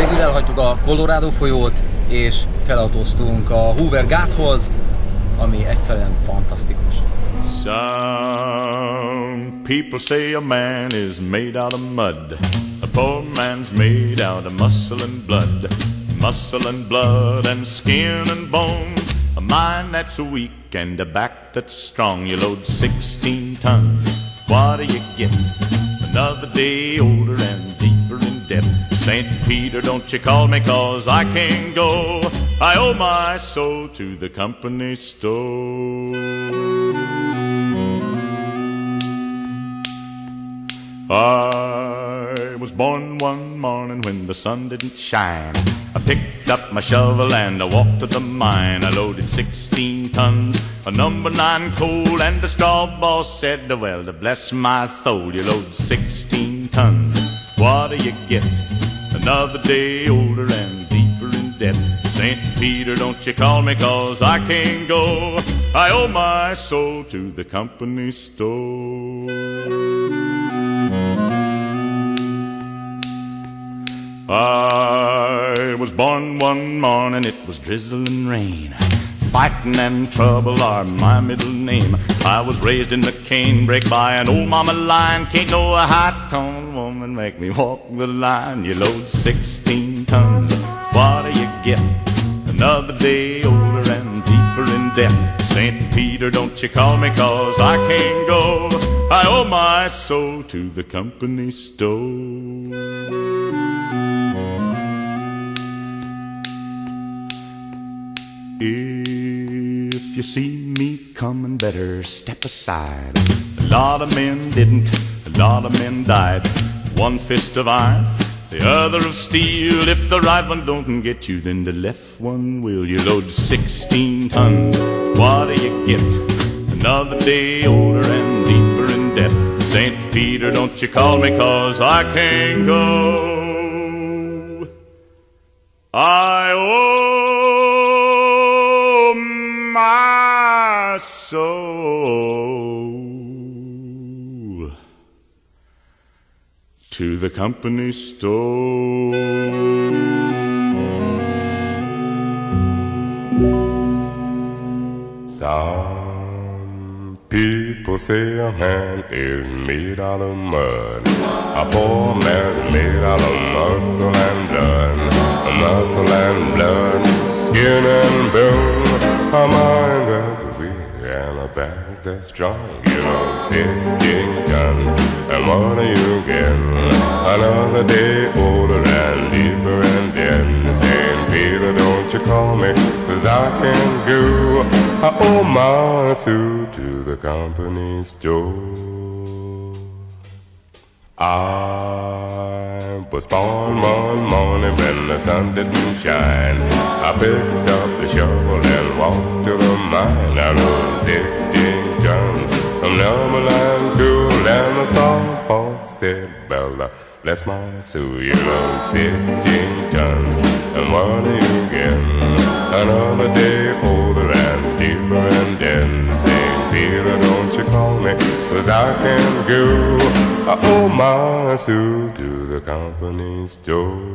Végül elhagytuk a Colorado folyót, és felautóztunk a Hoover gáthoz, ami egyszerűen fantasztikus. Some people say a man is made out of mud. A poor man's made out of muscle and blood. Muscle and blood and skin and bones. A mind that's weak and a back that's strong. You load 16 tons, what do you get? Another day older and deeper in debt. St. Peter, don't you call me, 'cause I can't go. I owe my soul to the company store. I was born one morning when the sun didn't shine. I picked up my shovel and I walked to the mine. I loaded 16 tons of number 9 coal, and the straw boss said, well, to bless my soul, you load 16 tons, what do you get? Another day older and deeper in debt. St. Peter, don't you call me, 'cause I can't go. I owe my soul to the company store. I was born one morning, it was drizzling rain. Fighting and trouble are my middle name. I was raised in the canebrake by an old mama lion. Can't no high-toned woman make me walk the line. You load 16 tons, what do you get? Another day older and deeper in debt. St. Peter, don't you call me, 'cause I can't go. I owe my soul to the company store. If you see me coming, better step aside. A lot of men didn't, a lot of men died. One fist of iron, the other of steel. If the right one don't get you, then the left one will. You load 16 tons, what do you get? Another day older and deeper in debt. St. Peter, don't you call me, 'cause I can't go. I owe my soul to the company store. Some people say a man is made out of mud. A poor man is made out of muscle and blood. Muscle and blood, skin and bone. A mind that's weak and a back that's strong. You know, 16 tons, and what do you get? Another day older and deeper in debt. St. Peter, don't you call me, 'cause I can't go. I owe my soul to the company store. I was born one morning when the sun didn't shine. I picked up the shovel and walked to the mine. I loaded 16 tons from Numberland cool, and the star boss said, well, bless my soul, you load 16 tons, and what do you get? Another day older and deeper in debt. St. Peter, don't you call me, 'cause I can't go. I owe my soul to the company store.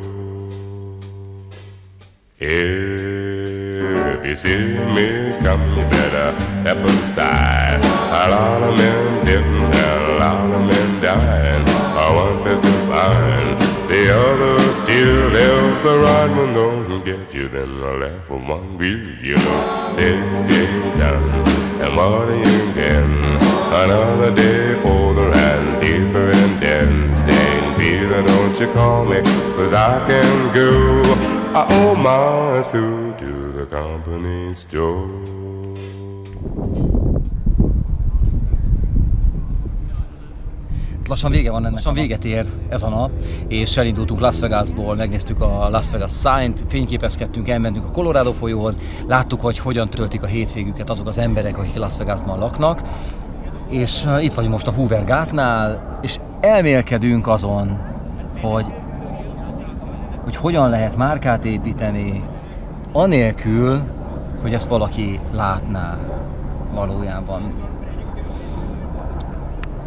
If you see me come, you better step aside. A lot of men didn't, and a lot of men died. One fist of iron, the other still. If the right one don't get you, then the left one will. You know, 16 tons, and what do you get? Another day older and deeper in debt. St. Peter, don't you call me, 'cause I can go. I owe my soul to the company store. Lassan vége van ennek. Lassan véget ér ez a nap, és elindultunk Las Vegasból, megnéztük a Las Vegas Sign-t, fényképezkedtünk, elmentünk a Colorado folyóhoz, láttuk, hogy hogyan töltik a hétvégüket azok az emberek, akik Las Vegasban laknak, és itt vagyunk most a Hoover gátnál, és elmélkedünk azon, hogy hogyan lehet márkát építeni, anélkül, hogy ezt valaki látná valójában.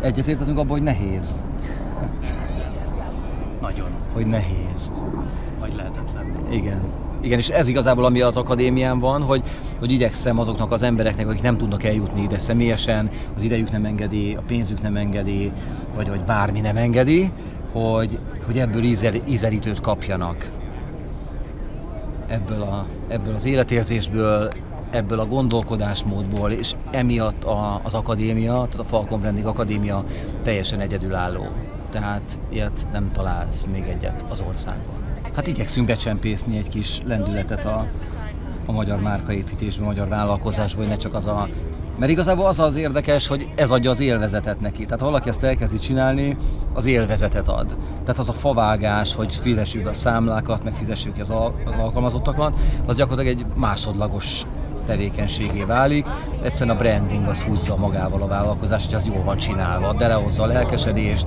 Egyetértetünk abban, hogy nehéz. Nagyon. Hogy nehéz. Vagy lehetetlen. Igen. Igen, és ez igazából, ami az akadémián van, hogy igyekszem azoknak az embereknek, akik nem tudnak eljutni ide személyesen, az idejük nem engedi, a pénzük nem engedi, vagy bármi nem engedi, hogy ebből ízelítőt kapjanak. Ebből az életérzésből, ebből a gondolkodásmódból, és emiatt az akadémia, tehát a Falcon Branding Akadémia teljesen egyedülálló. Tehát ilyet nem találsz még egyet az országban. Hát igyekszünk becsempészni egy kis lendületet a magyar márkaépítésbe, a magyar vállalkozásba, hogy ne csak az a... Mert igazából az érdekes, hogy ez adja az élvezetet neki. Tehát ha valaki ezt elkezdi csinálni, az élvezetet ad. Tehát az a favágás, hogy fizessük a számlákat, meg fizessük az alkalmazottakat, az gyakorlatilag egy másodlagos tevékenységé válik. Egyszerűen a branding az húzza magával a vállalkozást, hogy az jól van csinálva, belehozza a lelkesedést,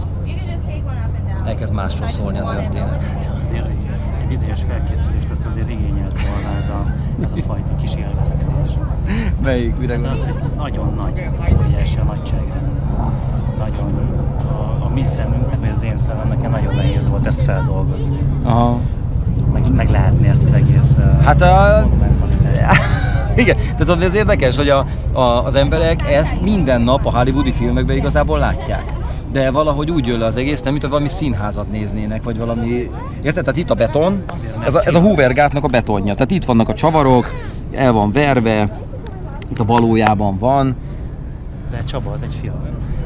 elkezd másról szólni a történet. Azért egy bizonyos felkészülést azt azért igényelt volna ez a fajta kis élvezkedés. Melyik? Mire gondolsz? Az, hogy nagyon nagy, óriási a nagyságrend. Nagyon a mi szemünknek, vagy az én szememnek nagyon nehéz volt ezt feldolgozni. Aha. Meg látni ezt az egész monumentalitást. Igen, tehát az érdekes, hogy az emberek ezt minden nap a hollywoodi filmekben igazából látják. De valahogy úgy jön le az egész, nem mint hogy valami színházat néznének, vagy valami... Érted? Tehát itt a beton, ez a Hoover gátnak a betonja. Tehát itt vannak a csavarok, el van verve, itt a valójában van. De Csaba, az egy film.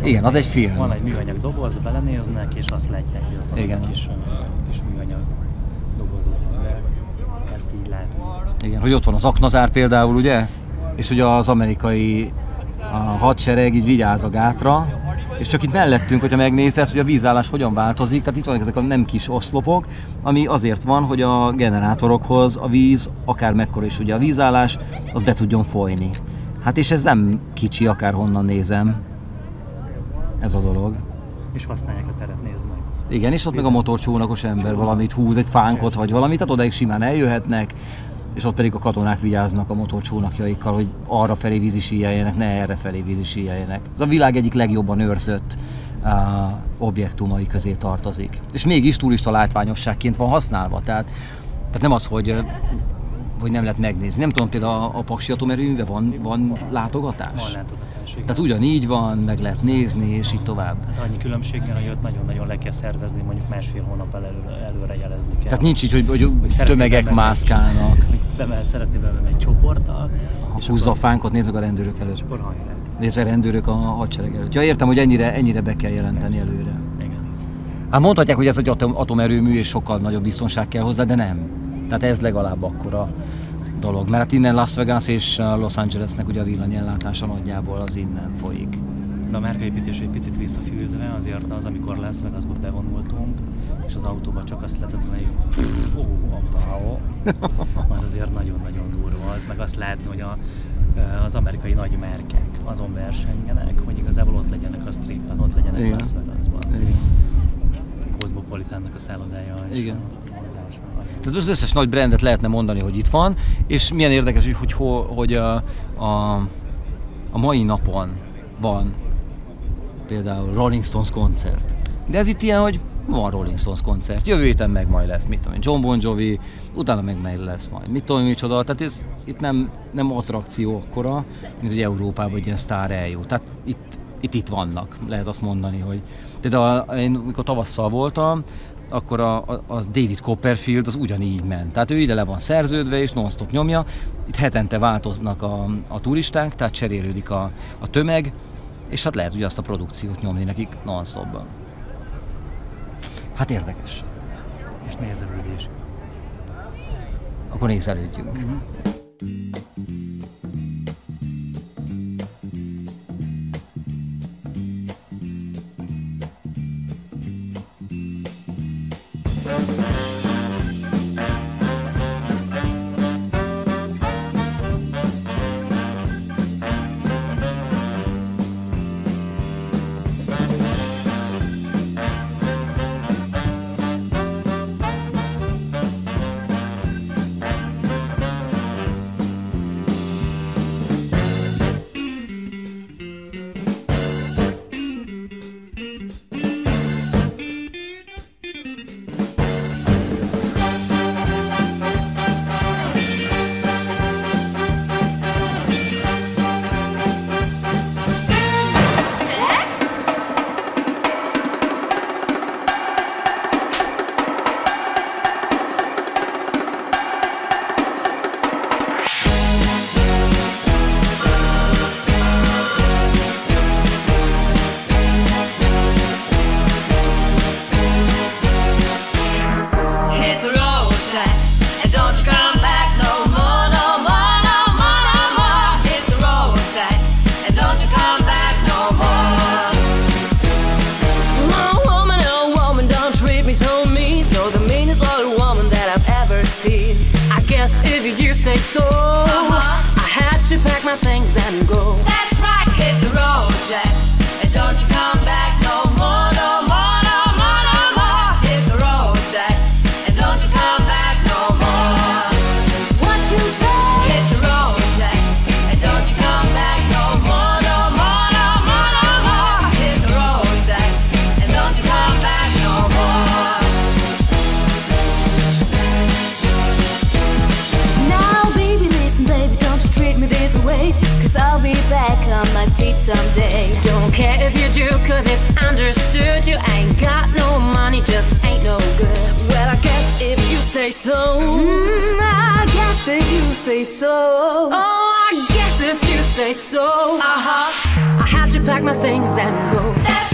Igen, az egy film. Van egy műanyag doboz, belenéznek, és azt látják, hogy ott van kis műanyag dobozok. De ezt így látni. Igen, hogy ott van az aknazár például, ugye? És ugye az amerikai hadsereg így vigyáz a gátra, és csak itt mellettünk, hogyha megnézed, hogy a vízállás hogyan változik, tehát itt vannak ezek a nem kis oszlopok, ami azért van, hogy a generátorokhoz a víz, akár mekkora is ugye a vízállás, az be tudjon folyni. Hát és ez nem kicsi, akárhonnan nézem, ez a dolog. És használják a teret, nézd meg. Igen, és ott meg a motorcsónakos ember valamit húz, egy fánkot vagy valamit, tehát odaig simán eljöhetnek, és ott pedig a katonák vigyáznak a motorcsónakjaikkal, hogy arra felé vízisíjeljenek, ne erre felé vízisíjeljenek. Ez a világ egyik legjobban őrzött objektumai közé tartozik. És mégis turista látványosságként van használva, tehát nem az, hogy nem lehet megnézni. Nem tudom, például a Paksi atomerőműve van látogatás? Van látogatás, igen. Tehát ugyanígy van, meg lehet nézni, és így tovább. Hát annyi különbség van, hogy ott nagyon-nagyon le kell szervezni, mondjuk másfél hónap előre jelezni kell. Tehát nincs így, hogy tömegek mászkálnak. Szeretné bemenni egy csoporttal. És húzza a fánkot, nézzük a rendőrök előtt. És akkor hajrá. Nézd, a rendőrök a hadsereg előtt. Ja, értem, hogy ennyire be kell jelenteni előre. Igen. Hát mondhatják, hogy ez egy atomerőmű, és sokkal nagyobb biztonság kell hozzá, de nem. Tehát ez legalább akkora dolog. Mert hát innen Las Vegas és Los Angelesnek ugye a villanyellátása nagyjából az innen folyik. De a márkaépítés egy picit visszafűzve, azért az, amikor Las Vegasba bevonultunk, és az autóba csak azt lehetett, hogy wow, az azért nagyon-nagyon durva volt. Meg azt látni, hogy az amerikai nagy márkák azon versengenek, hogy igazából ott legyenek a stripen, ott legyenek igen. Las Vegasban. Cosmopolitannak a szállodája is. Igen. Tehát az összes nagy brandet lehetne mondani, hogy itt van, és milyen érdekes, hogy a mai napon van például Rolling Stones koncert. De ez itt ilyen, hogy van Rolling Stones koncert, jövő héten meg majd lesz, mit tudom én, John Bon Jovi, utána meg lesz majd, mit tudom én, micsoda, tehát ez itt nem attrakció akkora, mint hogy Európában egy ilyen sztár eljut. Tehát itt vannak, lehet azt mondani, hogy például én amikor tavasszal voltam, akkor a David Copperfield az ugyanígy ment. Tehát ő ide le van szerződve és non-stop nyomja. Itt hetente változnak a turisták, tehát cserélődik a tömeg, és hát lehet ugye azt a produkciót nyomni nekik non-stopban. Hát érdekes. És nézelődés. Akkor nézelődjünk. Mm-hmm. my things and go. That's right, hit the road, Jack, and don't you come back no more, no more, no more, no more. Hit the road, Jack, and don't you come back no more. What you say? Hit the road, Jack, and don't you come back no more, no more, no more, no more. Hit the road, Jack, and don't you come back no more. Now, baby, listen, baby, don't you treat me this way, 'cause I'll be back on my feet someday. Don't care if you do, 'cause if understood, you ain't got no money, just ain't no good. Well, I guess if you say so. I guess if you say so. Oh, I guess if you say so. I had to pack my things and go. That's